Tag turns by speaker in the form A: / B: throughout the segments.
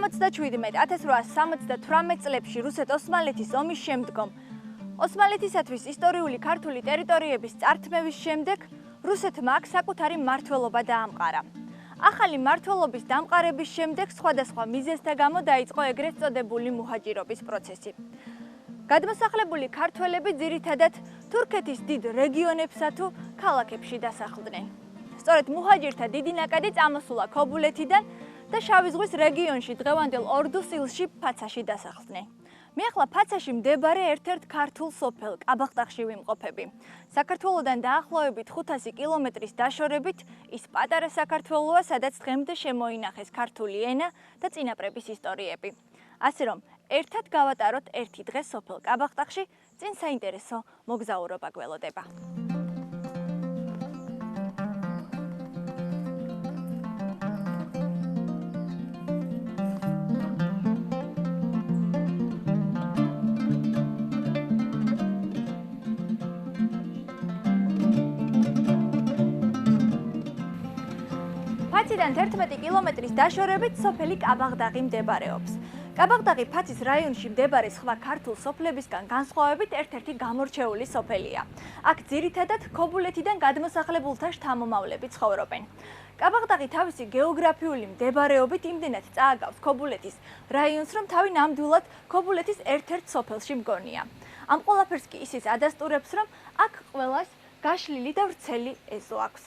A: 1878 წლებში რუსეთ-ოსმალეთის ომის შემდგომ ოსმალეთისათვის ისტორიული ქართული ტერიტორიების წართმევის შემდეგ რუსეთმა აქ საკუთარი მმართველობა დაამყარა. ახალი მმართველობის დამყარების შემდეგ სხვადასხვა მიზეზთა გამო დაიწყო ეგრეთ წოდებული მუჰაჯირობის პროცესი. გადმოსახლებული ქართველები ძირითადად თურქეთის დიდ რეგიონებსა თუ ქალაქებში დასახლდნენ. სწორედ მუჰაჯირთა დიდი ნაკადი წამოსულა ქობულეთიდან და შავი ზღვის რეგიონში დღევანდელ ორდუსილში ფაცაში დასახლდნენ. მე ახლა ფაცაში მდებარე ერთ-ერთ ქართულ სოფელ ყაბახტახში ვიმყოფები. საქართველოდან დაახლოებით 500 კილომეტრის დაშორებით ის პატარა საქართველოა, სადაც დღემდე შემოინახეს ქართული ენა და წინაპრების ისტორიები. ასე რომ, ერთად გავატაროთ ერთი დღე სოფელ ყაბახტახში, წინ საინტერესო მოგზაურობა გველოდება. ფაციდან 11 კილომეტრის დაშორებით სოფელი ყაბაღდაღი მდებარეობს. ყაბაღდაღი ფაცის რაიონში მდებარე სხვა ქართულ სოფლებისგან განსხვავებით ერთ-ერთი გამორჩეული სოფელია. აქ ძირითადად ქობულეთიდან გადმოსახლებულთა შთამომავლები ცხოვრობენ. ყაბაღდაღი თავისი გეოგრაფიული მდებარეობით იმდენად წააგავს ქობულეთის რაიონს, რომ თავი ნამდვილად ქობულეთის ერთ-ერთ სოფელში მგონია. ამ ყველაფერს კი ისიც ადასტურებს, რომ აქ ყველას გაშლილი და ვრცელი ეზო აქვს.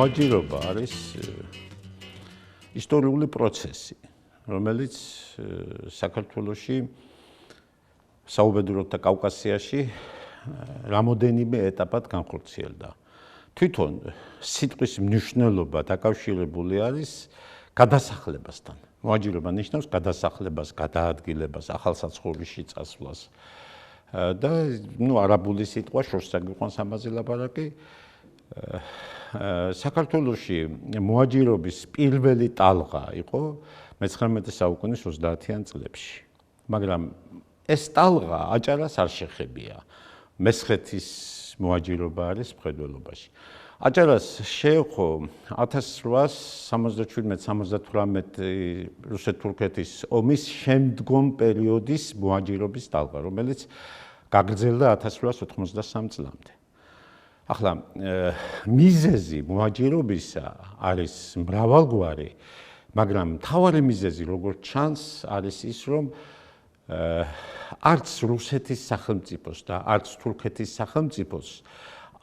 B: მუჰაჯირობა არის ისტორიული პროცესი, რომელიც საქართველოში, საუბედუროდ და კავკასიაში რამოდენიმე ეტაპად განხორციელდა. თვითონ სიტყვის მნიშვნელობა დაკავშირებული არის გადასახლებასთან. მუჰაჯირობა ნიშნავს გადასახლებას, გადაადგილებას, ახალსაცხოვრისში წასვლას. და არაბული სიტყვა შორს აგვიყვანს ამაზე ლაპარაკი. საქართველოში მუჰაჯირობის პირველი ტალღა იყო მე-19 საუკუნის 30-იან წლებში. მაგრამ ეს ტალღა აჭარას არ შეხებია. მესხეთის მუჰაჯირობა არის მხედველობაში. აჭარას შეეხო 1877-78 რუსეთ-თურქეთის ომის შემდგომ პერიოდის მუჰაჯირობის ტალღა, რომელიც გაგრძელდა 1893 წლამდე. ახლა მიზეზი მუჰაჯირობისა არის მრავალგვარი, მაგრამ მთავარი მიზეზი, როგორც ჩანს, არის ის, რომ არც რუსეთის სახელმწიფოს და არც თურქეთის სახელმწიფოს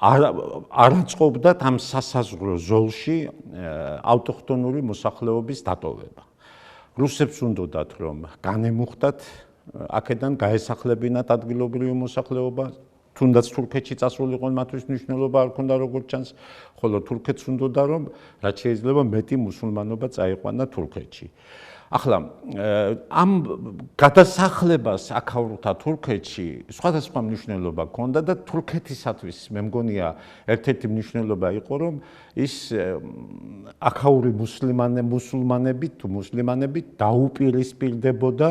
B: არ აწყობდათ ამ სასაზღვრო ზოლში ავტოხტონური მოსახლეობის დატოვება. რუსებს უნდათ, რომ განემუხტათ აქედან გაესახლებინათ ადგილობრივი მოსახლეობა, თუნდაც თურქეთში წასულიყო მათთვის მნიშვნელობა არ ქონდა როგორც ჩანს, ხოლო თურქეთს უნდოდა, რომ რაც შეიძლება მეტი მუსულმანობა წაიყვანა თურქეთში. ახლა ამ გადასახლებას აქაურთა თურქეთში სხვადასხვა მნიშვნელობა ჰქონდა და თურქეთისათვის მე მგონია ერთ-ერთი მნიშვნელობა იყო, რომ ის აქაური მუსლიმანები დაუპირისპირდებოდა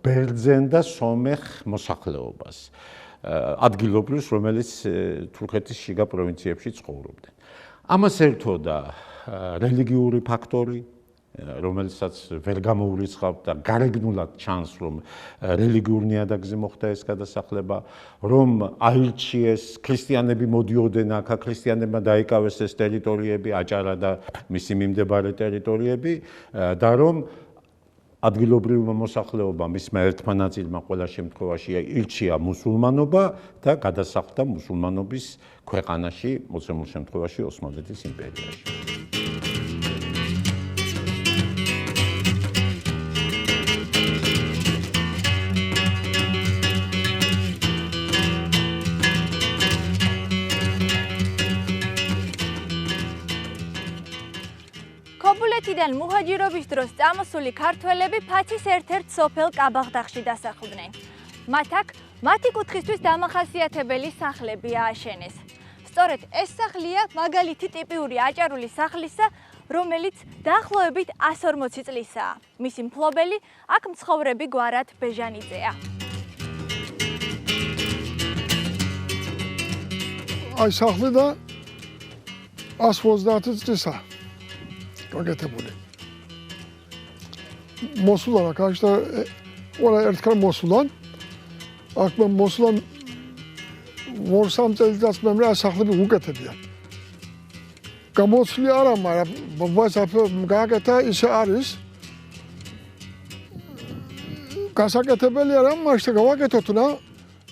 B: ბერძენ და სომეხ მოსახლეობას. ადგილობრივს, რომელიც თურქეთის შიგა პროვინციებში ცხოვრობდნენ. ამას ერთოდა რელიგიური ფაქტორი, რომელსაც ვერ გამოურიცხავთ და გარეგნულად ჩანს, რომ რელიგიურ ნიადაგზე მოხდა ეს გადასახლება, რომ აირჩიეს ქრისტიანები მოდიოდნენ აქ, ქრისტიანებმა დაიკავეს ეს ტერიტორიები, აჭარა და მისი მიმდებარე ტერიტორიები და რომ ადგილობრივმა მოსახლეობამ მისმა ერთმა ნაწილმა ყველა შემთხვევაში ირჩია მუსულმანობა და გადასახლდა მუსულმანობის ქვეყანაში, მოცემულ შემთხვევაში ოსმალეთის იმპერიაში.
A: თურქეთიდან მუჰაჯირობის დროს წამოსული ქართველები ფაცის ერთ-ერთ სოფელ კაბაღდაღში დასახლდნენ. მათ აქ მათი კუთხისთვის დამახასიათებელი სახლები ააშენეს. სწორედ ეს სახლია მაგალითი ტიპიური აჭარული სახლისა, რომელიც დაახლოებით 140 წლისაა. მისი მფლობელი აქ მცხოვრები გვარად ბეჟანიძეა.
C: აი სახლი და 130 წლისაა გაკეთებული. მოსულან აქ და ყველა ერთხელ მოსულან აქ მოსულან 2-3 წელიწადს მე სახლები უკეთებია. გამოცვლი არა, მაგრამ გააკეთა ისე არის. გასაკეთებელი არა, მაშინ გავაკეთოთ რა.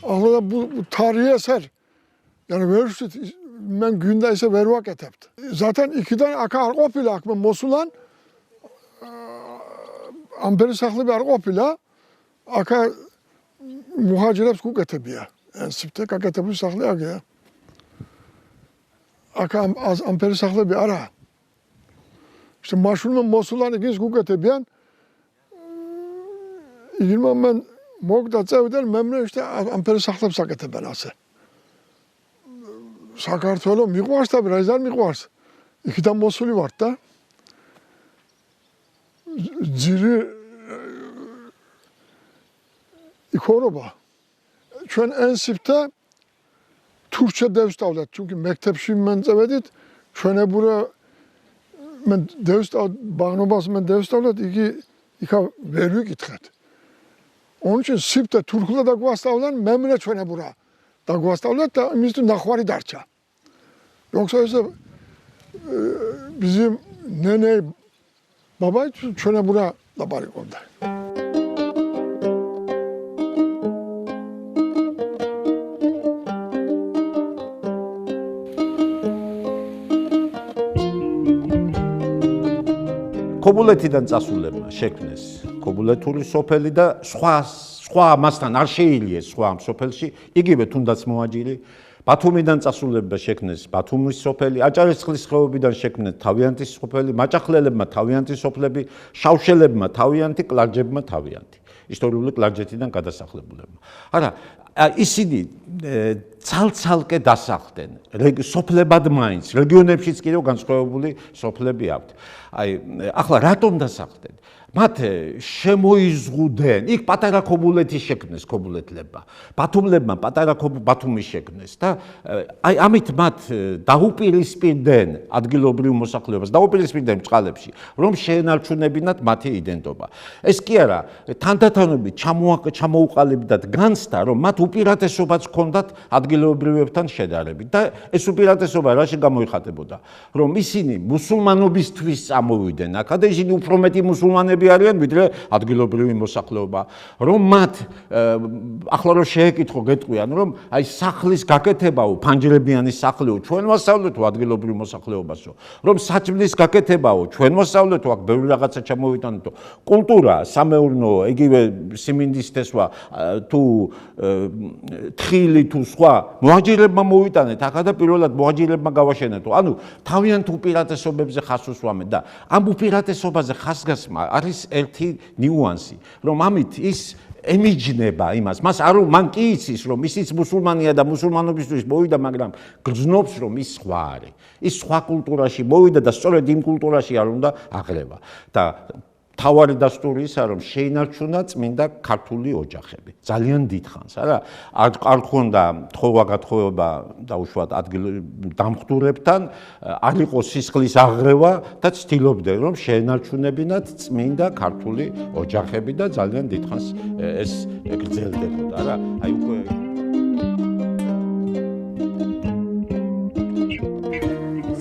C: ახლა თარია სერ. Yani ვერ ვშით მე გვინდა ისე ვერ ვაკეთებთ. ზათან იქიდან აქ არ ყოფილა აქ მოსულან ამბერი სახლები არ ყოფილა. აქ მუჰაჯირებს გუკეთებია. სიფტე გაკეთებული სახლი აგია. აქ ამბერი სახლები არა. işte მაშულმა მოსულან იქის გუკეთებიან. იგივე მან მოგდა წევდნენ მე işte ამბერი სახლებს აკეთებენ ასე. საქართველოს მიყვარს და რა ზარ მიყვარს. იქიდან მოსული ვარ და ძირი იქორობა. ჩვენ ენსიფთა თურქეთში დავსწავლეთ, çünkü მექთებში მან წევედით, ჩვენებურა მე ბაღნობას მე დავსწავლეთ, იგი იქა ვერ ვიკითხეთ. onun için სიფთა თურქულად დაგვასწავლენ, მე ჩვენებურა დაგვასწავლეთ და იმისთვის ნახვარი დარჩა. Yoksa ise bizim nene baba çöne bura labari oldu.
B: ქობულეთიდან წასულებმა შექმნეს ქობულეთური სოფელი და სხვა ამასთან არ შეილიეს სხვა ამ სოფელში, იგივე თუნდაც მოაჯირი. ბათუმიდან წასულებმა შექმნეს ბათუმის სოფელი, აჭარისწყლის ხეობიდან შექმნეს თავიანთი სოფელი, მაჭახლელებმა თავიანთი სოფლები, შავშელებმა თავიანთი, კლარჯებმა თავიანთი. ისტორიული კლარჯეთიდან გადასახლებულებმა. არა, ისინი ცალ-ცალკე დასახლდნენ, სოფლებად მაინც, რეგიონებშიც კიდევ განსხვავებული სოფლები აქვთ. აი, ახლა რატომ დასახლდნენ? მათ შემოიზღუდენ, იქ პატარა ქობულეთი შექმნეს ქობულეთლებმა. ბათუმლებმა პატარა ბათუმი შექმნეს და აი ამით მათ დაუპირისპირდნენ ადგილობრივ მოსახლეობას, დაუპირისპირდნენ წყალებში, რომ შეენარჩუნებინათ მათი იდენტობა. ეს კი არა, თანდათანობით ჩამოუყალიბდათ განცდა, რომ მათ უპირატესობაც ჰქონდათ ადგილობრივებთან შედარებით და ეს უპირატესობა რაში გამოიხატებოდა? რომ ისინი მუსულმანობისთვის წამოვიდნენ აქ და ისინი უფრო მეტი მუსულმანები არიან ვიდრე ადგილობრივი მოსახლეობა. რომ მათ ახლა რომ შეეკითხო გეტყვიან, რომ აი სახლის გაკეთებაო, ფანჯრებიანი სახლიო, ჩვენ ვასწავლეთო ადგილობრივ მოსახლეობასო. რომ საჭმლის გაკეთებაო, ჩვენ ვასწავლეთო, აქ ბევრი რაღაცა ჩამოვიტანეთო. კულტურა, სამეურნეო, იგივე სიმინდის თესვა, თუ თხილი თუ სხვა, მოაჯირებმა მოვიტანეთ, აქ და პირველად მოაჯირებმა გავაშენეთო. ანუ თავიანთ უპირატესობებზე ხას უსვამეთ და ამ უპირატესობაზე ხასგასმა არის ერთი ნიუანსი, რომ ამით ის ემიჯნება იმას, მან კი იცის, რომ ისიც მუსულმანია და მუსულმანობისთვის მოვიდა, მაგრამ გრძნობს, რომ ის სხვა არის. ის სხვა კულტურაში მოვიდა და სწორედ იმ კულტურაში არ უნდა აღრევა. და თავარი დასტური ისაა, რომ შეინარჩუნა წმინდა ქართული ოჯახები. ძალიან დიდხანს, არა? არ ქონდა თხოვა-გათხოვება დაუშვათ დამხტურებთან, არ იყო სისხლის აღრევა და ცდილობდნენ, რომ შეენარჩუნებინათ წმინდა ქართული ოჯახები და ძალიან დიდხანს ეს გრძელდებოდა, რა? აი უკვე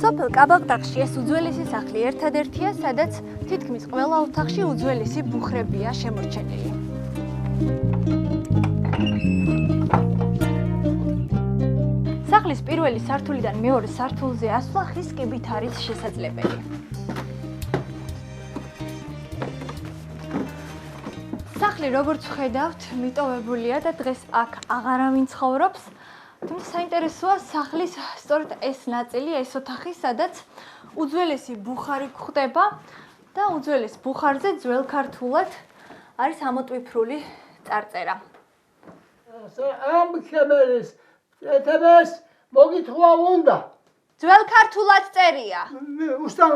A: სოფელ კაბაღდაღში ეს უძველესი სახლი ერთადერთია, სადაც თითქმის ყველა ოთახში უძველესი ბუხრებია შემორჩენილი. სახლის პირველი სართულიდან მეორე სართულზე ასვლა ხის კიბით არის შესაძლებელი. სახლი, როგორც ხედავთ, მიტოვებულია და დღეს აქ აღარავინ ცხოვრობს. თუმცა საინტერესოა სახლის სწორედ ეს ნაწილი, ეს ოთახი, სადაც უძველესი ბუხარი გვხვდება. და უძველეს ბუხარზე ძველ ქართულად არის ამოტვიფრული წარწერა.
D: ამ ქემერის ეთებას მოგითხვა უნდა.
A: ძველ ქართულად წერია.
D: უსტამ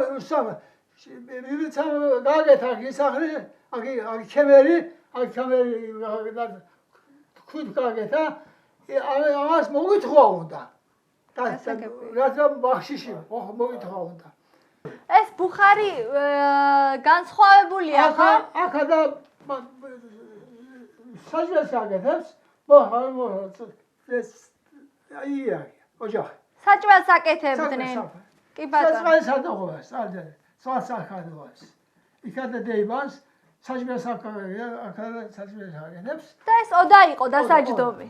D: მივიცა გაგეთა ისახრი აქ ქემერი თქვით გაგეთა ამას მოგითხვა უნდა. რაცა ბახშიში მოგითხვა უნდა.
A: ეს ბუხარი განსხვავებულია ხო?
D: აქა და საჯვეს გაგეთებს ეს აია ოჯახი
A: საჭმელს აკეთებდნენ. კი ბატონო.
D: საჭმელს აკეთებდნენ, სარდე, საჭმელს. იქადა დეიბანს საჭმელს აკეთებს, საჭმელს აკეთებს.
A: და ეს ოდა იყო დასაჯდომი.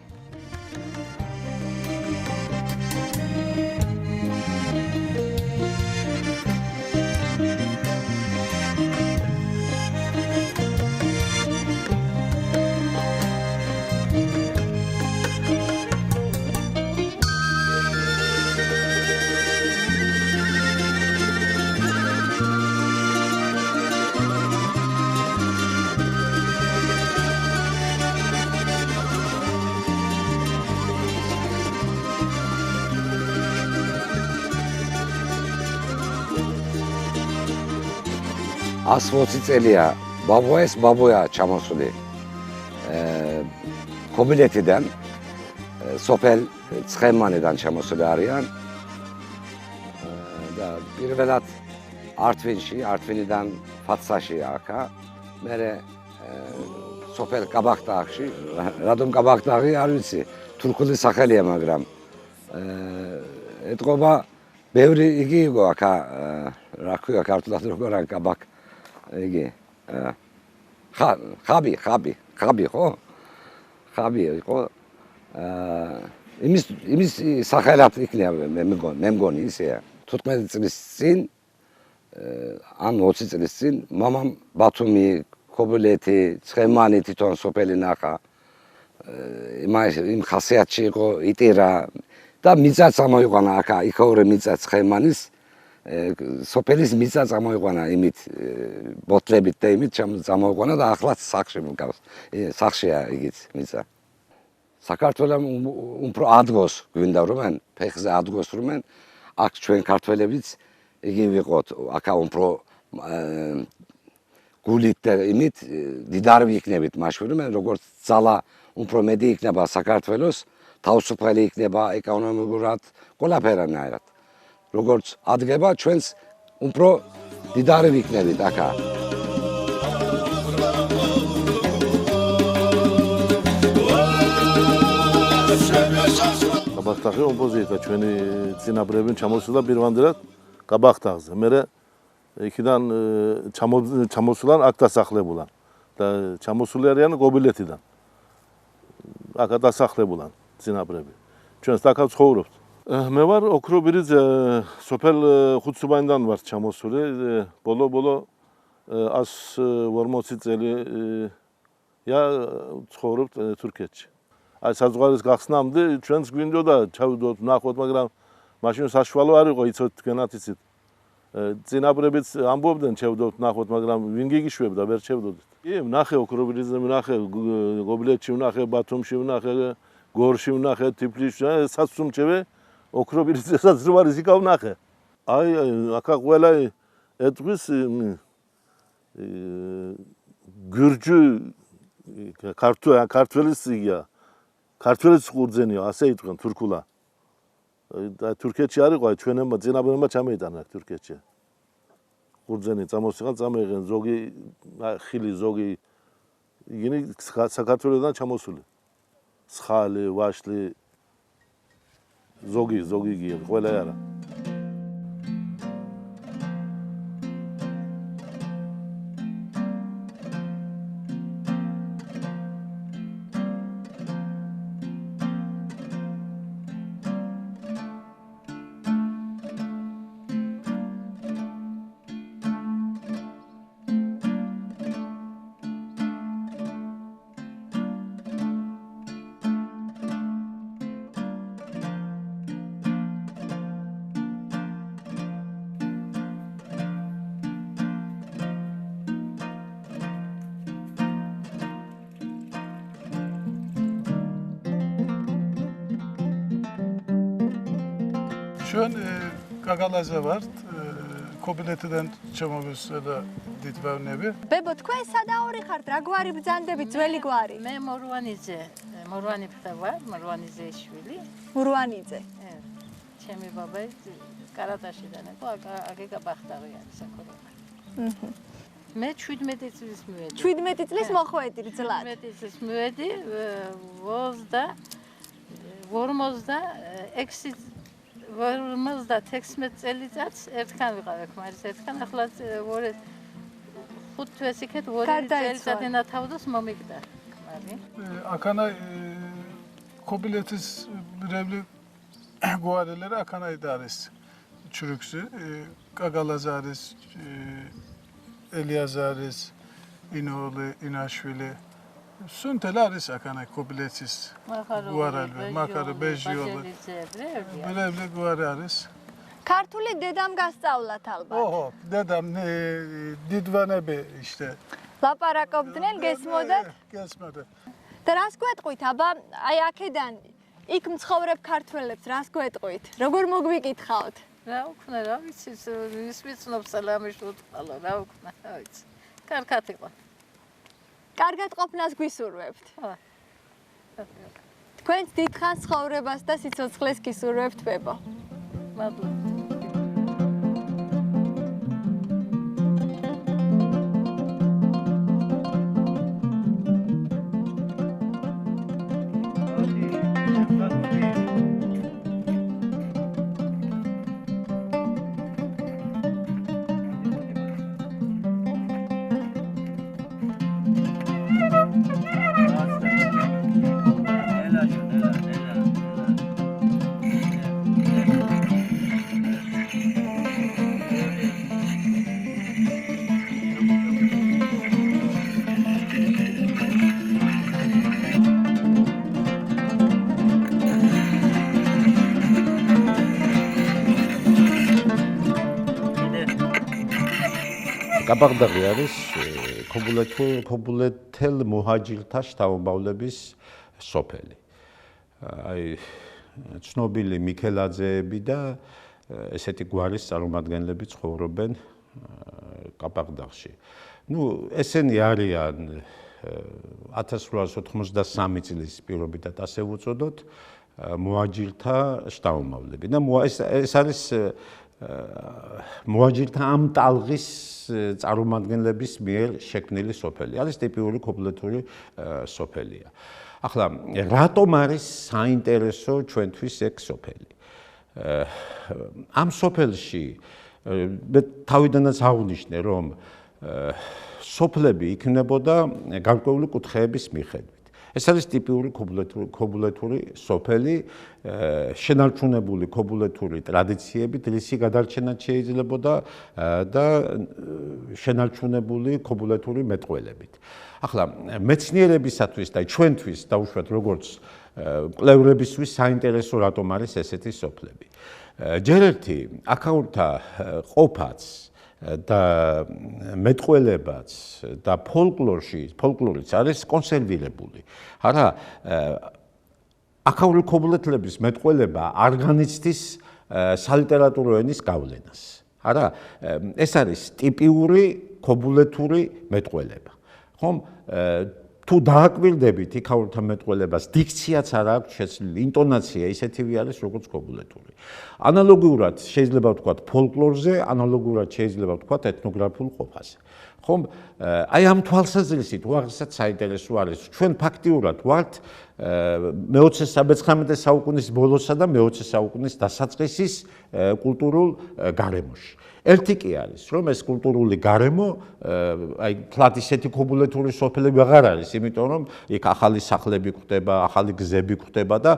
E: ასვოცი წელია ბაბოა ჩამოსული ქობილეთიდან სოფელ ცხემანიდან ჩამოსული არიან და პირველად ართვინიდან ფაცაში აქა მერე სოფელ კაბახტაღში რადომ კაბახტაღი არ ვიცი თურქული სახელია მაგრამ ეთყობა ბევრი იგი იყო აქა რა ქვია ქართულად როგორ არის კაბახ იგი ხაბი ხო? ხაბი იყო იმის სახელად იქნება მე მგონი ისეა 15 წლის წინ ან 20 წლის წინ მამამ ბათუმი ქობილეთი ცხემანი თვითონ სოფელი ნახა იმ ხასიათში იყო იტირა და მიწაც ამოიყვანა აქა იქაური მიწა ცხემანის სოფელის მიწა წამოიყვანა იმით ბოთლებით და იმით წამოიყვანა და ახლაც სახში მოგავს სახშია იგიც მიწა საქართველოს უფრო ადგოს გვინდა რომ ფეხზე ადგოს რომ აქ ჩვენ ქართველებიც იგი ვიყოთ აქა უფრო გულით და იმით დიდარი ვიქნებით მაშინ რომ როგორც ძალა უფრო მეტი იქნება საქართველოს თავისუფალი იქნება ეკონომიკურად ყველაფერანაირად როგორც ადგება ჩვენს უფრო დიდარი ვიქნებით აქა.
F: კაბახტაღი ოპოზიცია ჩვენი წინაპრები ჩამოსულა პირვანდელად კაბახტაღზე. მერე იქიდან ჩამოსულან აქ დასახლებულან და ჩამოსული არიან გობილეთიდან. აქ დასახლებულან წინაპრები. ჩვენს აქ ცხოვრობთ. მე ვარ ოქრობირის სოფელ ხუთსუბანიდან ვარ ჩამოსული ბოლო 140 წელია ცხოვრობთ თურქეთში. აი საზღვარის გახსნამდე ჩვენს გვინდოდა ჩავდოთ ნახოთ, მაგრამ მაშინ საშუალო არ იყო იცოთ თქვენაც იცით. წინაპრებიც ამბობდნენ ჩავდოთ ნახოთ, მაგრამ ვინ გიგიშვებდა ვერ ჩავდოდით. კი, ვნახე ოქრობირისზე, ვნახე გობილეთში, ვნახე ბათუმში, ვნახე გორში, ვნახე თიფლისში, საცუმჩევე ოქრობირისზესაც რო არის იქა ვნახე. აი აქა ყველა ეტყვის გურჯი ქართველის იგია. ქართველის ყურძენია, ასე იტყვიან თურქულა. და თურქეთში არ იყო, ჩვენებმა წინაპრებმა ჩამეიტანა თურქეთში. ყურძენი წამოსიღან, წამეიღენ ზოგი ხილი, ზოგი იგინი საქართველოსთან ჩამოსული. ცხალი, ვაშლი ზოგი გია, ყველა არა.
G: ჩვენ გაგალაზე ვართ, კობილეთიდან ჩემოვის და დიდვავნები.
A: ბებო, თქვენ სადაორი ხართ? რა გვარი ბრძანდები, ძველი გვარი?
H: მე მორვანიძე, მორვანი ფხევა, მორვანიძე შვილი.
A: მურვანიძე.
H: ჩემი ბაბა კარატაშიდან იყო, აგე გაბახტავიანი საქოროა. მე 17 წლის მივედი.
A: 17 წლის მოხვედი რძლად.
H: 17 წლის მივედი 56 წელიწადს ერთგან ვიყავ ქმარის ერთგან ახლა 5 თვეს იქეთ 2 წელიწადი ნათავდოს მომიგდა ქმარი.
G: აქანა კობილეთის რებლი გვარელერა აქანაით არის ჩურუქსი, გაგალაზე არის ელიაზ არის ინოლე ინაშვილი სუნთელა არის აქანა კობილეთის გვარელები მახარე ბეჟიოლე რებლი გვარი არის
A: ქართული დედამ გასწავლათ ალბათ.
G: ოჰო დედამ დიდვანები ისე
A: ლაპარაკობდნენ, გესმოდათ?
G: გესმოდათ.
A: და რას გვეტყვით, აბა, აი აქედან იქ მცხოვრებ ქართველებს რას გვეტყვით? როგორ მოგვიკითხავთ?
H: რა უქნა, რა ვიცი, ის ვიცნობს სალამი შუტყალო, რა უქნა, რა ვიცი. კარგად იყო.
A: კარგად ყოფნას გვისურვებთ.
H: ხო.
A: თქვენს დიდხანს ცხოვრებას და სიცოცხლეს გისურვებთ, ბებო.
H: მადლობა.
B: კაბაღდაღი არის ქობულეთელ მუჰაჯირთა შთამომავლების სოფელი. აი ცნობილი მიქელაძეები და ესეთი გვარის წარმომადგენლები ცხოვრობენ კაბაღდაღში. ნუ ესენი არიან 1893 წლის პირობითად ასე ვუწოდოთ მუჰაჯირთა შთამომავლები. და ეს არის მუჰაჯირთა ამ ტალღის წარმომადგენლების მიერ შექმნილი სოფელი. არის ტიპიური ქობულეთური სოფელია. ახლა რატომ არის საინტერესო ჩვენთვის ეგ სოფელი? ამ სოფელში მე თავიდანაც აღვნიშნე, რომ სოფლები იქნებოდა გარკვეული კუთხეების მიხედვით. ეს არის ტიპიური ქობულეთური სოფელი, შენარჩუნებული ქობულეთური ტრადიციებით, რისი გადარჩენაც შეიძლებოდა და შენარჩუნებული ქობულეთური მეტყველებით. ახლა მეცნიერებისათვის და ჩვენთვის დაუშვათ როგორც მკვლევრებისთვის საინტერესო რატომ არის ესეთი სოფლები. ჯერ ერთი აქაურთა ყოფაც და მეტყველებაც და ფოლკლორიც არის კონსერვირებული. არა, აქაური ქობულეთლების მეტყველება არ განიცდის სალიტერატურო ენის გავლენას. არა, ეს არის ტიპიური ქობულეთური მეტყველება. ხომ? თუ დააკვირდებით იქაურთა მეტყველებას, დიქციაც არ აქვს შეცვლილი, ინტონაცია ისეთივე არის, როგორც ქობულეთური. ანალოგიურად შეიძლება ვთქვათ ფოლკლორზე, ანალოგიურად შეიძლება ვთქვათ ეთნოგრაფიულ ყოფაზე. ხომ? აი ამ თვალსაზრისით უაღრესად საინტერესო არის. ჩვენ ფაქტიურად ვართ მე-19 საუკუნის ბოლოსა და მე-20 საუკუნის დასაწყისის კულტურულ გარემოში. ერთი კი არის, რომ ეს კულტურული გარემო, აი თლად ისეთი ქობულეთური სოფლები აღარ არის, იმიტომ რომ იქ ახალი სახლები გვხდება, ახალი გზები გვხდება და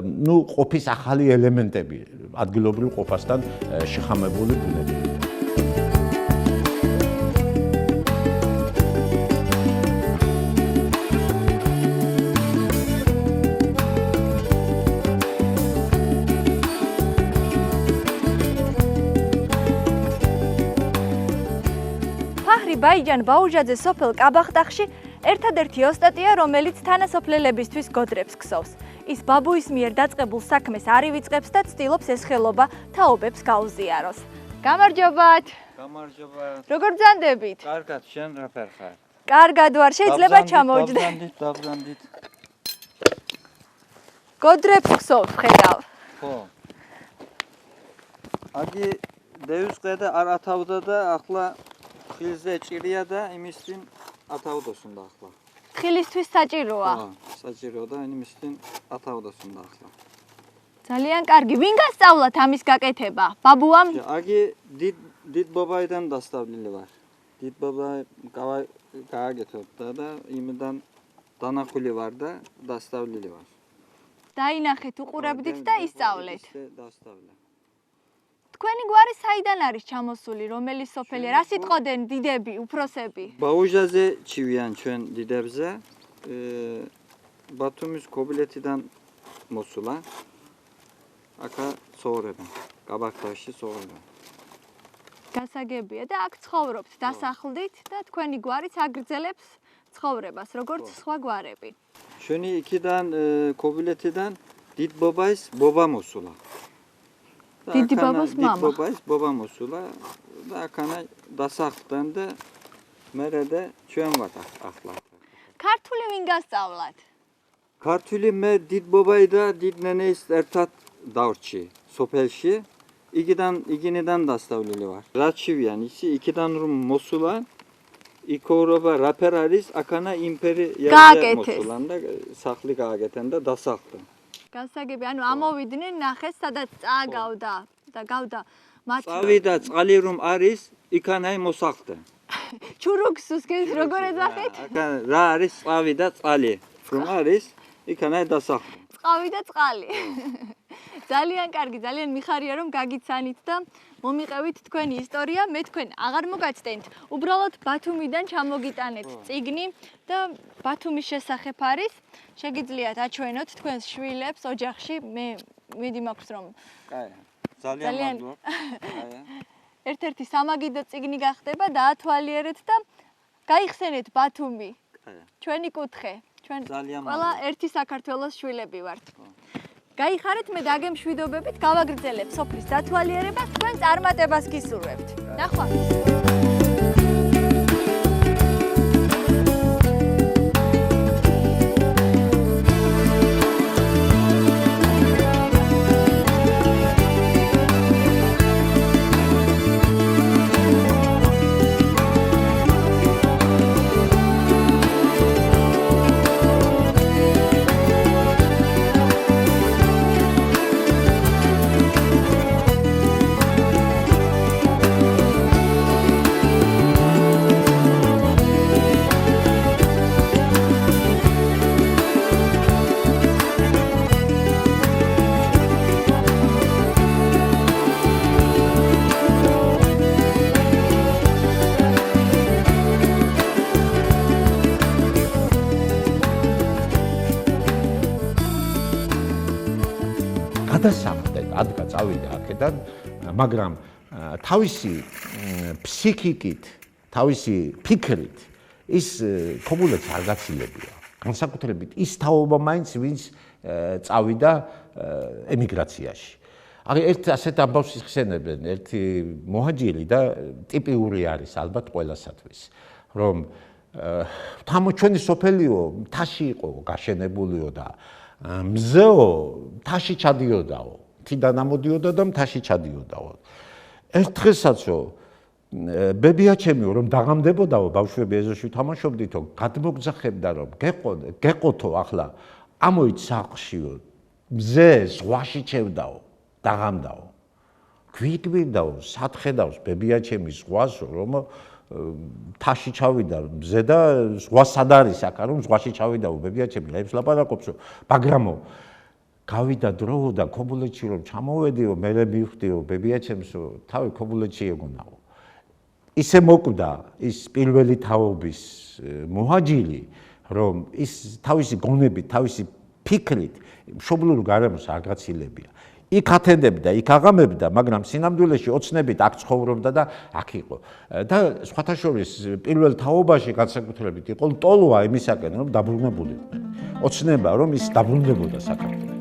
B: ნუ ყოფის ახალი ელემენტები ადგილობრივ ყოფასთან შეხამებული ბუნებია.
A: ბაიჯან ბაუჟაძე სოფელ კაბაღდაღში ერთადერთი ოსტატია, რომელიც თანასოფლელებისთვის გოდრებს ქსოვს. ის ბაბუის მიერ დაწყებულ საქმეს არ ივიწყებს და ცდილობს ეს ხელობა თაობებს გაუზიაროს. გამარჯობათ.
I: გამარჯობა.
A: როგორ ბრძანდებით?
I: კარგად, შენ რა ფერ ხარ?
A: კარგად ვარ, შეიძლება ჩამოვჯდე.
I: დაბრანდით.
A: გოდრებს ხსოვთ, ხედავ.
I: ხო. აგი დევის ყედა არ ათავდა და ახლა ხილზე ჭირია და იმის წინ ათავდოს უნდა ახლა.
A: ხილისთვის საჭიროა.
I: ხო, საჭიროა და იმის წინ ათავდოს უნდა ახლა.
A: ძალიან კარგი. ვინ გასწავლათ ამის გაკეთება? ბაბუამ?
I: აგი დიდ ბაბაიდან დასწავლილი ვარ. დიდ ბაბა გააგეთობდა და იმიდან დანახული ვარ და დასწავლილი ვარ.
A: დაინახეთ, უყურებდით და ისწავლეთ.
I: დასწავლე.
A: თქვენი გვარი საიდან არის ჩამოსული, რომელი სოფელი? რა სიტყოდენ დიდები, უფროსები?
I: ბაუჟაზე ჩივიან ჩვენ დიდებზე. ბათუმის კობილეთიდან მოსულა. აკა ცხოვრებენ. გაბაქთაში ცხოვრებენ.
A: გასაგებია და აქ ცხოვრობთ, დასახლდით და თქვენი გვარიც აგრძელებს ცხოვრებას, როგორც სხვა გვარები.
I: ჩვენი იქიდან კობილეთიდან დიდ ბაბაის ბობა მოსულა.
A: დიდი ბაბას მამა.
I: დიდ ბაბაის ბობა მოსულა და აქანა დასახლდნენ და მერე და ჩვენ ვართ ახლა.
A: ქართული ვინ გასწავლათ?
I: ქართული მე დიდ ბაბაი და დიდ ნენეის ერთად დავრჩი სოფელში. იგინიდან დასწავლილი ვარ. რაც ჩივიან ისი იქიდან რომ მოსულან იქოვრობა რაფერ არის აქანა იმპერია მოსულან და სახლი გააკეთენ და დასახლდნენ.
A: გასაგები, ანუ ამოვიდნენ, ნახეს, სადაც წააგავდა და გავდა მათ.
I: წავიდა წყალი რომ არის, იქანაი მოსახლდნენ.
A: ჩურუქსუს გეს როგორ ეძახეთ?
I: რა არის წავი და წყალი რომ არის, იქანაი დასახლდნენ.
A: წყავი და წყალი. ძალიან კარგი, ძალიან მიხარია რომ გაგიცანით და მომიყევით თქვენი ისტორია, მე თქვენ აღარ მოგაცდენთ. უბრალოდ ბათუმიდან ჩამოგიტანეთ წიგნი და ბათუმის შესახებ არის. შეგიძლიათ აჩვენოთ თქვენს შვილებს ოჯახში. მე მედი მაქვს რომ
I: ძალიან
A: ერთ-ერთი სამაგიდო წიგნი გახდება, დაათვალიერეთ და გაიხსენეთ ბათუმი. ჩვენი კუთხე. ჩვენ ყველა ერთი საქართველოს შვილები ვართ. გაიხარეთ, მე დაგემშვიდობებით, გავაგრძელებ სოფლის დათვალიერებას, თქვენ წარმატებას გისურვებთ. ნახვამდის.
B: გადასახლდნენ, ადგა წავიდა აქედან, მაგრამ თავისი ფსიქიკით, თავისი ფიქრით ის ქობულეთს არ გაცილებია. განსაკუთრებით ის თაობა მაინც ვინც წავიდა ემიგრაციაში. ერთ ასეთ ამბავს იხსენებენ, ერთი მოჰაჯირი და ტიპიური არის ალბათ ყველასათვის, რომ ჩვენი სოფელიო მთაში იყო გაშენებულიო და მზეო მთაში ჩადიოდაო, თიდან ამოდიოდა და მთაში ჩადიოდაო. ერთ დღესაც ბებიაჩემიო რომ დაღამდებოდაო, ბავშვები ეზოში თამაშობდითო, გადმოგძახებდა რომ გეყოთო ახლა ამოიც სახლშიო, მზე ზღვაში ჩევდაო, დაღამდაო. გვიგვირდაო, სათხედავს ბებიაჩემი ზღვას რომ თაში ჩავიდა მზე და ზღვა სად არის აქ რომ ზღვაში ჩავიდაო ბებიაჩემი ლებს ლაპარაკობსო, მაგრამო გავიდა დრო და ქობულეთში რომ ჩამოვედიო, მე მივხვდიო ბებიაჩემსო, თავი ქობულეთში ეგონაო. ისე მოკვდა ის პირველი თაობის მოჰაჯირი, რომ ის თავისი გონებით, თავისი ფიქრით მშობლიურ გარემოს არ გაცილებია. იქ ათენდებდა, იქ აღამებდა, მაგრამ სინამდვილეში ოცნებით აქ ცხოვრობდა და აქ იყო. და სხვათა შორის პირველ თაობაში განსაკუთრებით იყო ლტოლვა იმისაკენ, რომ დაბრუნებულიყვნენ. ოცნება, რომ ის დაბრუნდებოდა საქართველოში.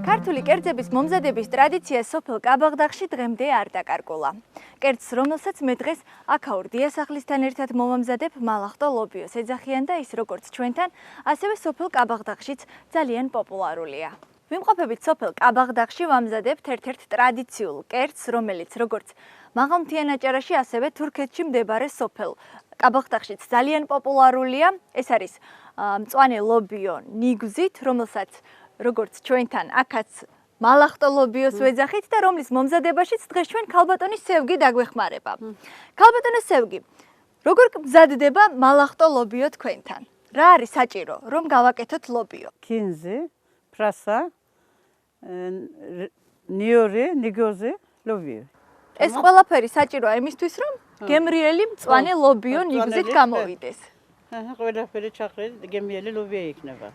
A: ქართული კერძების მომზადების ტრადიცია სოფელ კაბაღდაღში დღემდე არ დაკარგულა. კერძს, რომელსაც მე დღეს აქაურ დიასახლისთან ერთად მომამზადებ, მალახტო ლობიოს ეძახიან და ის როგორც ჩვენთან, ასევე სოფელ კაბაღდაღშიც ძალიან პოპულარულია. ვიმყოფებით სოფელ კაბაღდაღში ვამზადებთ ერთ-ერთ ტრადიციულ კერძს, რომელიც როგორც მაღალმთიან აჭარაში, ასევე თურქეთში მდებარე სოფელ კაბაღდაღშიც ძალიან პოპულარულია. ეს არის მწვანე ლობიო ნიგზით, რომელსაც როგორც ჩვენთან აქაც მალახტო ლობიოს ვეძახით და რომლის მომზადებაშიც დღეს ჩვენ ქალბატონის სევგი დაგვეხმარება. ქალბატონო სევგი, როგორ მზადდება მალახტო ლობიო თქვენთან? რა არის საჭირო, რომ გავაკეთოთ ლობიო?
J: კინზი, ფრასა, ნიორი, ნიგოზი, ლობიო.
A: ეს ყველაფერი საჭიროა იმისთვის, რომ გემრიელი მწვანე ლობიო ნიგზით გამოვიდეს.
J: ყველაფერი ჩახრით, გემრიელი ლობიო იქნება.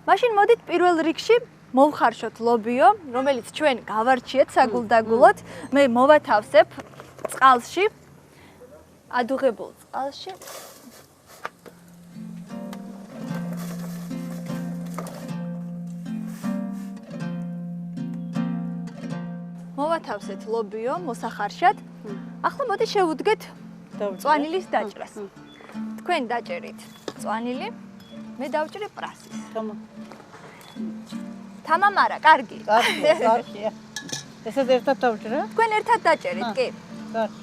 A: მაშინ მოდით პირველ რიგში მოვხარშოთ ლობიო, რომელიც ჩვენ გავარჩიეთ საგულდაგულოდ. მე მოვათავსებ წყალში, ადუღებულ წყალში. მოვათავსეთ ლობიო მოსახარშად. ახლა მოდი შევუდგეთ მწვანილის დაჭრას. თქვენ დაჭერით მწვანილი, მე დავჭრე პრასის. თამამ არა, კარგი.
J: კარგია. ესეც ერთად დავჭრე?
A: თქვენ ერთად დაჭერით, კი.
J: კარგი.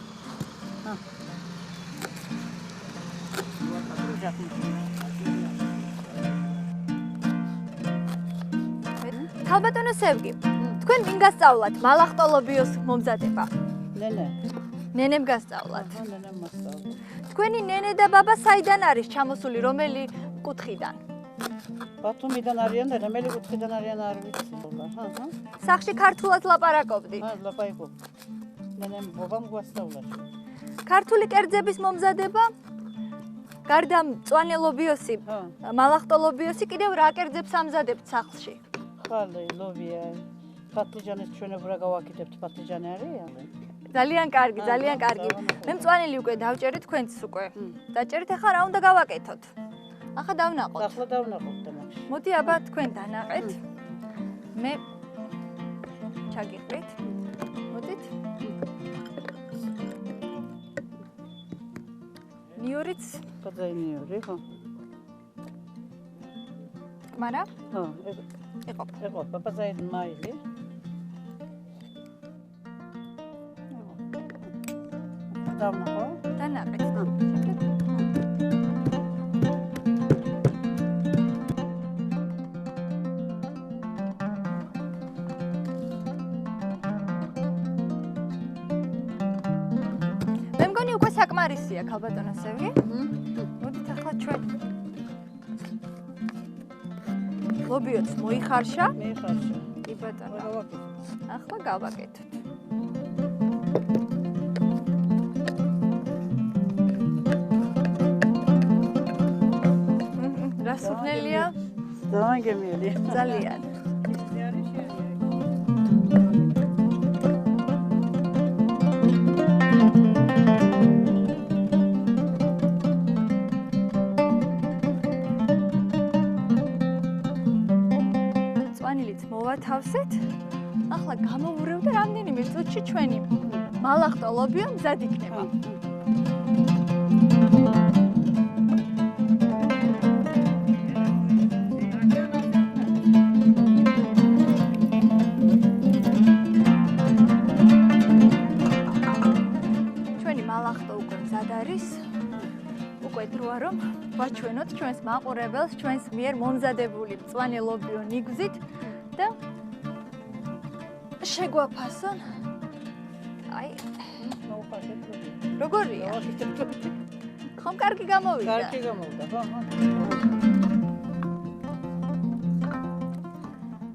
A: ქალბატონო სევგი, თქვენ ვინ გასწავლათ მალახტო ლობიოს მომზადება?
J: ნენე.
A: ნენემ გასწავლათ.
J: ნენემ მოსწავლა.
A: თქვენი ნენე და ბაბა საიდან არის ჩამოსული, რომელი კუთხიდან?
J: ბათუმიდან არიან და რომელი კუთხიდან არიან არ ვიცი.
A: სახში ქართულად ლაპარაკობდით?
J: ლაპარაკობ. ნენემ ბობამ გვასწავლა.
A: ქართული კერძების მომზადება? გარდა მწვანე ლობიოსი, მალახტო ლობიოსი, კიდევ რა კერძებს ამზადებთ სახლში?
J: ხალე, ლობია, პატლიჟანის ჩვეუბრა გავაკეთებთ, პატლიჟანი არის?
A: ძალიან კარგი, ძალიან კარგი. მე მწვანილი უკვე დავჭერე, თქვენც უკვე. დაჭერით, ახლა რა უნდა გავაკეთოთ? ახლა დავნაყოთ.
J: ახლა დავნაყოთ და მაგში.
A: მოდი აბა თქვენ დანაყეთ. მე ჩაგიყვით. მოდით. ნიორიც
J: პაძაინიორი, ხო?
A: მარა?
J: ხო,
A: იყო.
J: იყო, პაძაინ მაილი. დავნაყო?
A: დანაყეთ. მე მგონი უკვე საკმარისია ქალბატონო სევგი. მოდით ახლა ჩვენ ლობიოც მოიხარშა.
J: მიიხარშა.
A: კი ბატონო.
J: გავაკეთოთ.
A: ახლა გავაკეთოთ. რა სურნელია?
J: ძალიან გემრიელია.
A: ძალიან. მწვანილიც მოვათავსეთ. ახლა გამოვურევ და რამდენიმე წუთში ჩვენი მალახტო ლობიო მზად იქნება. ჩვენი მალახტო უკვე მზად არის. უკვე დროა რომ ვაჩვენოთ ჩვენს მაყურებელს ჩვენს მიერ მომზადებული მწვანე ლობიო ნიგვზით და შეგვაფასონ. აი, როგორია? ხომ კარგი გამოვიდა?
J: კარგი გამოვიდა, ხო?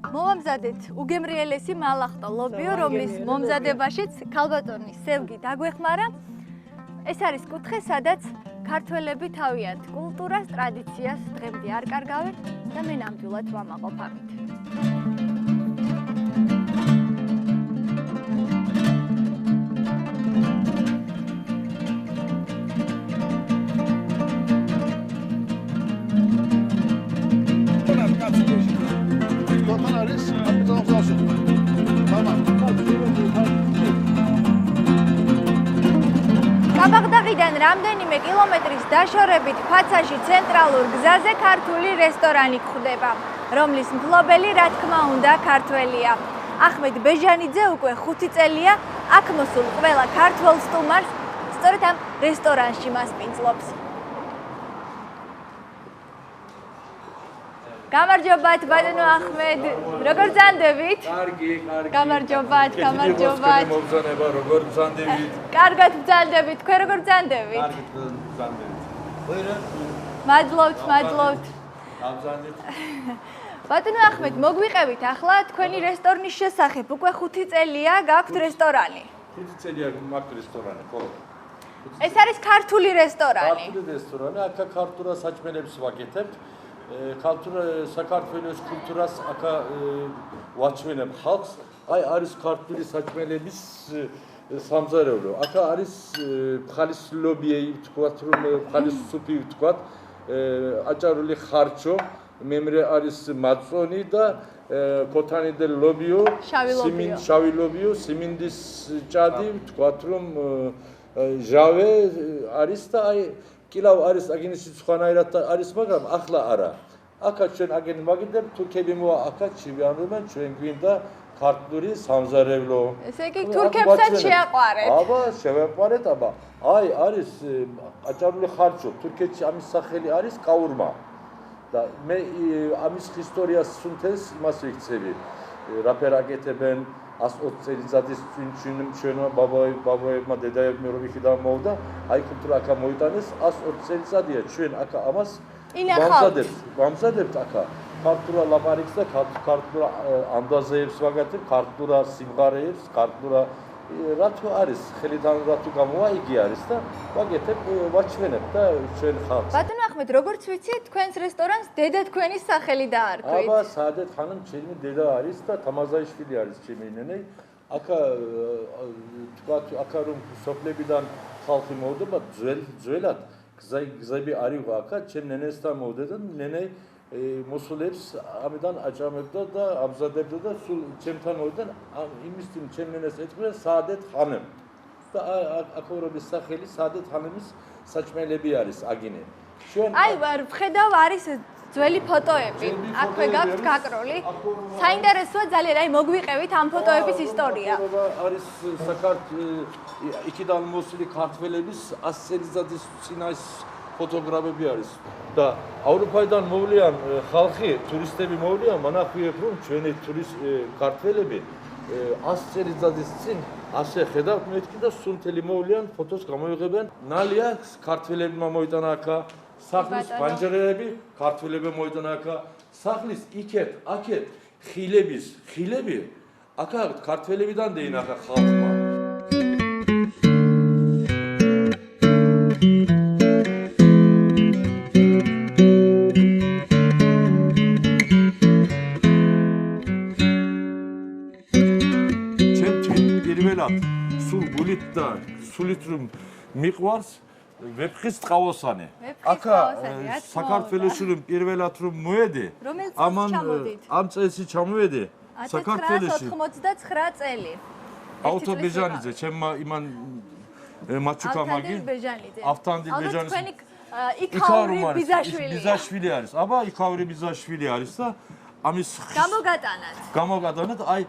A: მოვამზადეთ უგემრიელესი მალახტა ლობიო, რომლის მომზადებაშიც ქალბატონი სევგი დაგვეხმარა. ეს არის კუთხე, სადაც ქართველები თავიანთ კულტურას, ტრადიციას დღემდე არ კარგავენ და მე ნამდვილად ვამაყობ ამით. კაბაღდაღიდან რამდენიმე კილომეტრის დაშორებით ფაცაში ცენტრალურ გზაზე ქართული რესტორანი გვხვდება, რომლის მფლობელი რა თქმა უნდა ქართველია. ახმედ ბეჟანიძე უკვე 5 წელია აქ მოსულ ყველა ქართველ სტუმარს სწორედ ამ რესტორანში მასპინძლობს. გამარჯობათ ბატონო ახმედ, როგორ ბრძანდებით?
K: კარგი.
A: გამარჯობათ.
K: მოგზანება როგორ ბრძანდებით?
A: კარგად ბრძანდებით, თქვენ როგორ ბრძანდებით?
K: კარგი ბრძანდებით. ვერა?
A: მადლობთ.
K: აბზანდეთ.
A: ბატონო ახმედ, მოგვიყევით ახლა თქვენი რესტორნის შესახებ. უკვე 5 წელია გაქვთ რესტორანი.
K: 5 წელია მაქვს რესტორანი, ხო?
A: ეს არის ქართული რესტორანი.
K: ქართული რესტორანი, აქ ქართულ საჭმელებს ვაკეთებ. საქართველოს კულტურას აქ ვაჩვენებ ხალხს. აი არის ქართული საჭმელების სამზარეულო. აქ არის ხალის ლობიეი, თქვათ რომ ხალის სუპი თქვათ, აჭარული ხარჩო, მემრე არის მაწონი და ქოთანი და ლობიო, შავი ლობიო, სიმინდის ჭადი, თქვათ რომ ჟავე არის და აი კილავ არის აგინისი სხვანაირად არის, მაგრამ ახლა არა. აქა ჩვენ აგენი მაგიდებ თურქები მოა აქა ჩივიანობენ ჩვენ გვინდა ქართული სამზარეულო.
A: ესე იგი თურქებსაც შეაყვარეთ.
K: აბა, შევაყვარეთ, აბა. აი არის აჭარული ხარჩო, თურქეთში ამის სახელი არის კაურმა. და მე ამის ისტორიას სუნთეს იმას ვიქცევი. რაფერ აკეთებენ 120 წელიწადის ჩვენო ბაბაებმა დედაებმა რომ იქიდან მოვდა, აი კულტურა აქ მოიტანეს 120 წელიწადია ჩვენ აქ ამას ვამზადებთ აქ ქართულ ლაპარაკს და ქართულ ანდაზეებს ვაგათებ, ქართულ სიმღერებს, ქართულ რათო არის, ხელიდან რათო გამოაიგი არის და ვაგეთებ, ვაჩვენებ და ჩვენ ხალხს.
A: ბატონო ახმედ, როგორც ვიცი, თქვენს რესტორანს დედა თქვენის სახელი დაარქვით.
K: აბა, საადეთ ხანამ ჩემი დედა არის და თამაზაიშვილი არის ჩემი ნენე. აქ თქვათ, აქ რომ სოფლებიდან ხალხი მოვდება ძველად გზები არიყო აქ, ჩემ ნენესთან მოვდედა, ნენე მოსულებს ამიდან აჭამებდა და ამზადებდა და სულ ჩემთან მოვიდა იმის ჩემ ნენეს ეწყვია საადეთ ხანემ და აქორობის სახელი საადეთ ხანემის საჭმელები არის აგინე.
A: აი ვხედავ არის ძველი ფოტოები. აქვე გაქვთ გაკრული. საინტერესოა ძალიან, აი მოგვიყევით ამ ფოტოების ისტორია.
K: არის იქიდან მოსული ქართველების 100 წელიწადის წინას ფოტოგრაფები არის და ევროპიდან მოვლიან ხალხი, ტურისტები მოვლიან, მანახვიებ რომ ჩვენი ქართველები 100 წელიწადის წინ ასე ხედავთ მეთქი და სუნთელი მოვლიან ფოტოს გამოიღებენ. ნალია ქართველებმა მოიტანა აქ სახლის პანჯერები, ქართველებმა მოიტანა აქ სახლის აქეთ ხილები აქ ქართველებიდან დაინახა ხალხმა. სულ გულით და სულით რომ მიყვარს ვეფხის ტყავოსანი. აქ საქართველოში რომ პირველად რომ მოედე, ამ წელს ჩამოვედე საქართველოში
A: 1989 წელი.
K: ავთო ბეჟანიძე, ჩემმა იმან მაჩუკამაგი, ავთანდილ ბეჟანიძე.
A: თქვენი იქაური
K: ბიზაშვილი არის. აბა, იქაური ბიზაშვილი არის და ამის გამოგატანათ. აი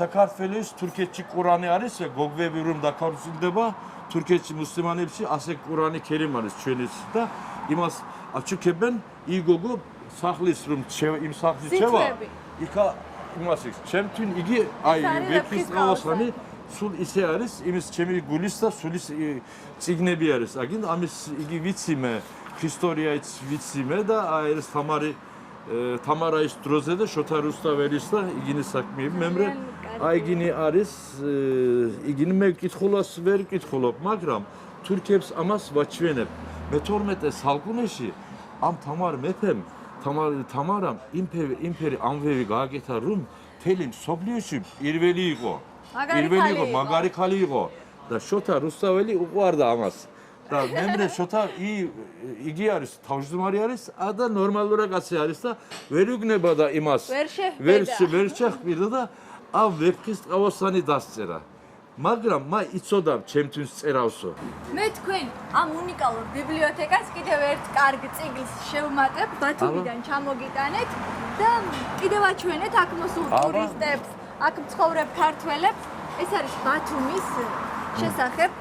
K: საქართველოს თურქეთში ყურანი არის, გოგვები რომ დაქორწინდება, თურქეთში მუსლიმანებში ასე ყურანი ქერიმ არის ჩვენიც და იმას აჩუქებენ იგოგო სახლის რომ იმ სახლის შევა იქა იმას იქ ჩემთვის იგი აი ვეფხის ყავოსანი სულ ისე არის იმის ჩემი გულის და სულის ციგნები არის აგინ ამის იგი ვიცი მე ისტორიაც ვიცი მე და აი ეს თამარაის დროზე და შოთა რუსთაველის და იგინი საქმეები მემრე აი იგინი არის იგინი მე კითხულას ვერ კითხულობ მაგრამ თურქებს ამას ვაჩვენებ მე-12 საუკუნეში ამ თამარ მეფემ თამარამ იმფერი ამვევი გააკეთა რომ მთელი მსოფლიოში პირველი იყო მაგარი ხალი იყო და შოთა რუსთაველი უყვარდა ამას და მემრე შოთა იგი არის თავმჯდომარე არის და ნორმალური კაცი არის და ვერ იგნება და იმას ვერ შეხვდა და ამ ვეფხის ყავოსანი დასწერა მაგრამ მა იცოდა ჩემთვის წერავსო
A: მე თქვენ ამ უნიკალურ ბიბლიოთეკას კიდევ ერთ კარგ წიგნს შევმატებ ბათუმიდან ჩამოგიტანეთ და კიდევ აჩვენეთ აქ მოსულ ტურისტებს აქ მცხოვრებ ქართველებს ეს არის ბათუმის შესახებ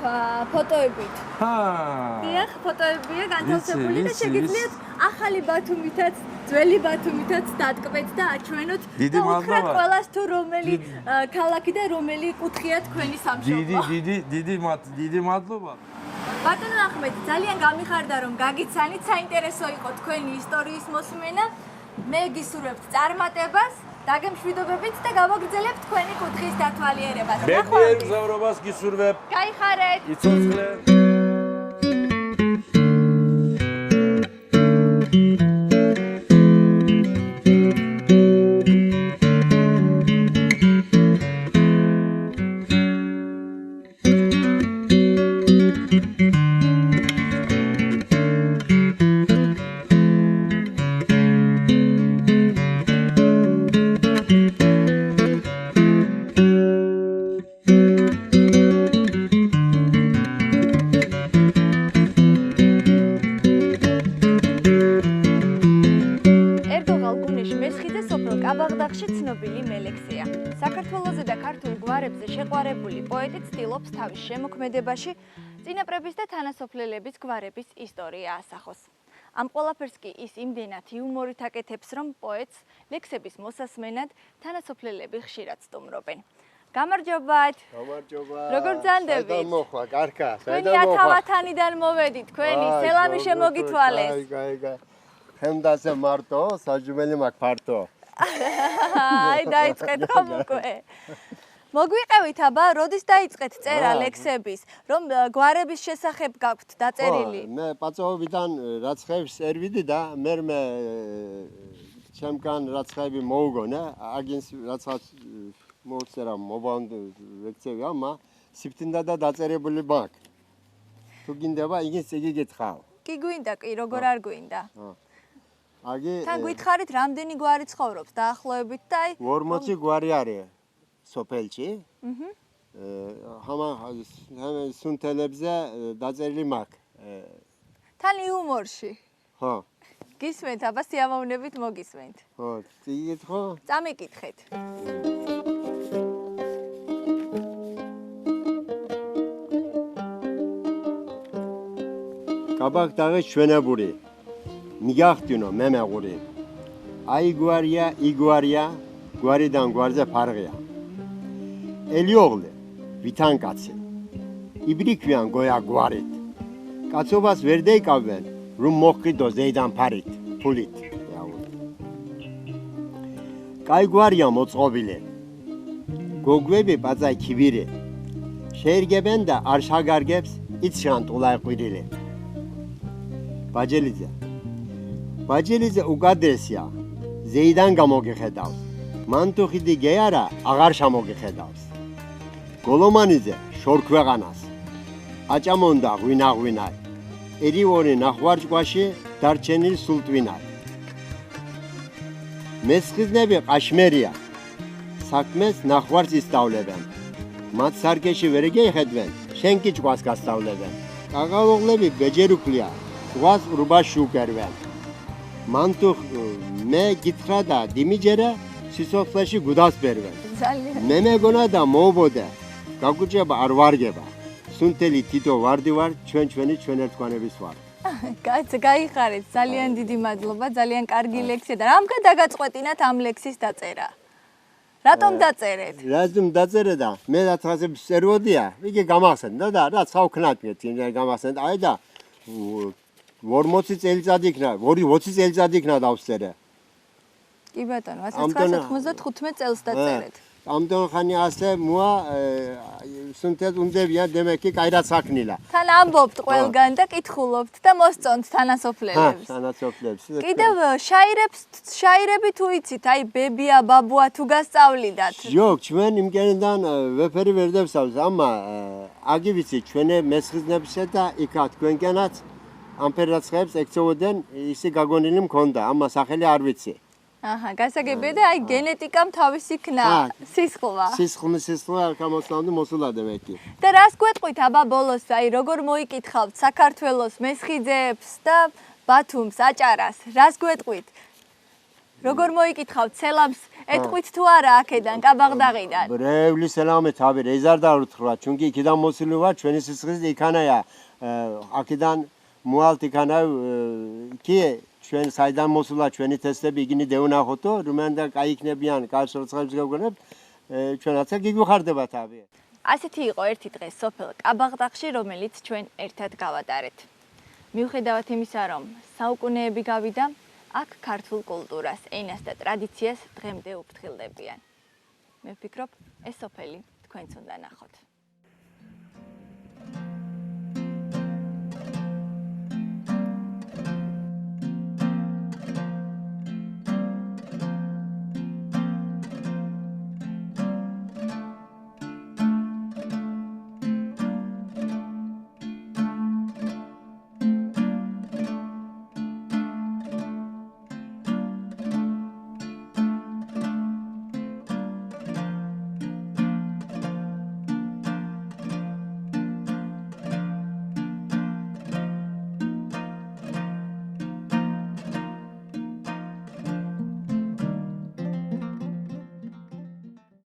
A: ფოტოებით დიახ ფოტოებია განთავსებული და შეგიძლიათ ახალი ბათუმითაც ძველი ბათუმითაც დატკბეთ და აჩვენოთ და უთხრათ ყველას თუ რომელი ქალაქი და რომელი კუთხეა თქვენი სამშობლო
K: დიდი მადლობა
A: ბატონო ახმედი ძალიან გამიხარდა რომ გაგიცანით საინტერესო იყო თქვენი ისტორიის მოსმენა მე გისურვებთ წარმატებას დაგემშვიდობებით და გავაგრძელებთ თქვენი კუთხის დათვალიერებას.
K: მე მიერ მგზავრობას გისურვებ.
A: გაიხარეთ.
K: იცოცხლე.
A: შეყვარებული პოეტი ცდილობს თავის შემოქმედებაში წინაპრების და თანასოფლელების გვარების ისტორია ასახოს. ამ ყველაფერს კი ის იმდენად იუმორით აკეთებს, რომ პოეტს ლექსების მოსასმენად თანასოფლელები ხშირად სტუმრობენ. გამარჯობათ.
L: გამარჯობა.
A: როგორ გძანდებით?
L: საიდან მოხვა? კარგა.
A: საიდან მოხვა? ათავათანიდან მოვედით, თქვენი სელამი შემოგითვალეს.
L: გაიგე. ხემდაზე მარტო, საჯმელი მაქვს ფარტო.
A: აი დაიწყეთ ხომ უკვე. მოგვიყევით აბა, როდის დაიწყეთ წერა ლექსების, რომ გვარების შესახებ გაქვთ დაწერილი?
L: მე პაწოვიდან რაც ხევს ერვიდი და მე ჩემგან რაც ხევი მოუგონა, აგინს რასაც მოუწერა მობანდ ლექციები ამა სიფტინდა და დაწერებული მაქვს. თუ გინდება იგინს იგი გითხავ.
A: კი გვინდა, კი, როგორ არ გვინდა?
L: აგი
A: თან გითხარით რამდენი გვარი ცხოვრობს დაახლოებით და აი
L: 40 გვარი არის სოფელში. ჰამა სუნთელებზე დაწერილი მაქვს.
A: თან იუმორში.
L: ხო.
A: გისმენთ, აბა სიამოვნებით მოგისმენთ.
L: ხო, წიგითხო?
A: წამიკითხეთ.
L: კაბაკ დაღე ჩვენებური. მიგახტინო მე მეღური. აი გვარია, იგვარია, გვარიდან გვარზე ფარღია. ელიოღლე, ვითან კაცი. იბრიქვიან გოია გვარით. კაცობას ვერ დაიკავენ, რომ მოხიდო ზეიდან ფარით, ფულით. კაი გვარია მოწყობილე. გოგვები ბაძაი ქივირე. შეერგებენ და არ შაგარგებს იციან ტულაი ყვირილე. ბაჯელიძე უკადრესია, ზეიდან გამოგიხედავს. მან თუ ხიდი გეარა, აღარ შემოგიხედავს. გოლომანიძე შორ ქვეყანას. აჭამონდა ღვინაღვინაი. ერიორი ნახვარჭყვაში დარჩენილ სულტვინაი. მესხიზნები ყაშმერია. საქმეს ნახვარც ისწავლებენ. მათ სარგეში ვერ გეიხედვენ, შენ კი ჭყვას გასწავლებენ. ყაღალოღლები ბეჯერუკლია. ყვას ურბაში უკერვენ. მან თუ მე გითხრა და დიმიჯერა სიცოცხლეში გუდას ბერვენ. მე მეგონა და მოუბოდა. გაგუჭება არ ვარგება. სუნთელი თითო ვარდი ვარ, ჩვენ ჩვენი ჩვენ ერთგვანების ვარ.
A: კაცი, გაიხარეთ, ძალიან დიდი მადლობა, ძალიან კარგი ლექსია და რამ გადაგაწყვეტინათ ამ ლექსის დაწერა? რატომ დაწერეთ?
L: რატომ დაწერე და მე რაღაცა წეროდია, იგი გამახსენდა და რაც ხავქნათ გამახსენდა. აი და 40 წელიწად იქნა, 20 წელიწად იქნა დავწერე.
A: კი ბატონო, 1995 წელს დაწერეთ.
L: ამდენ ხანი ასე მოა სუნთეს უნდებიან დემეკი კაირად საქნილა.
A: თან ამბობთ ყველგან და კითხულობთ და მოსწონთ თანასოფლელებს.
L: თანასოფლებს.
A: კიდევ შაირები თუ იცით, აი ბებია, ბაბუა თუ გასწავლიდათ?
L: ჯო, ჩვენ იმგენიდან ვეფერი ვერ დავსწავლს, ამა აგი ვიცი ჩვენი მესხიზნებისა და იქა თქვენგანაც ამ პერაცებს ექცევოდნენ, ისი გაგონილი მქონდა, ამა სახელი არ ვიცი.
A: აჰა, გასაგებია და აი გენეტიკამ თავის იქნა სისხლვა.
L: სისხლმა გამოსვლამდე მოსულადე მეკი.
A: და რას გვეტყვით აბა ბოლოს, აი როგორ მოიკითხავთ საქართველოს მესხიძეებს და ბათუმს, აჭარას, რას გვეტყვით? როგორ მოიკითხავთ სელამს, ეტყვით თუ არა აქედან, კაბაღდაღიდან?
L: ბრევლი სელამე თავი რეზარ დავრთხრა, ჩუნკი იქიდან მოსული ვარ, ჩვენი სისხლის იქანაა. აქედან მოალთ იქანა კი ჩვენ საიდან მოსულა ჩვენი თესტები იგინი დევნახოთო, რომელდა გაიქნებიან კავშირცხებს გაგონებ, ჩვენაც გიგვიხარდება თავი.
A: ასეთი იყო ერთი დღე სოფელ კაბაღდაღში, რომელიც ჩვენ ერთად გავატარეთ. მიუხედავად იმისა, რომ საუკუნეები გავიდა, აქ ქართულ კულტურას, ენას და ტრადიციას დღემდე უფრთხილდებიან. მე ვფიქრობ, ეს სოფელი თქვენც უნდა ნახოთ.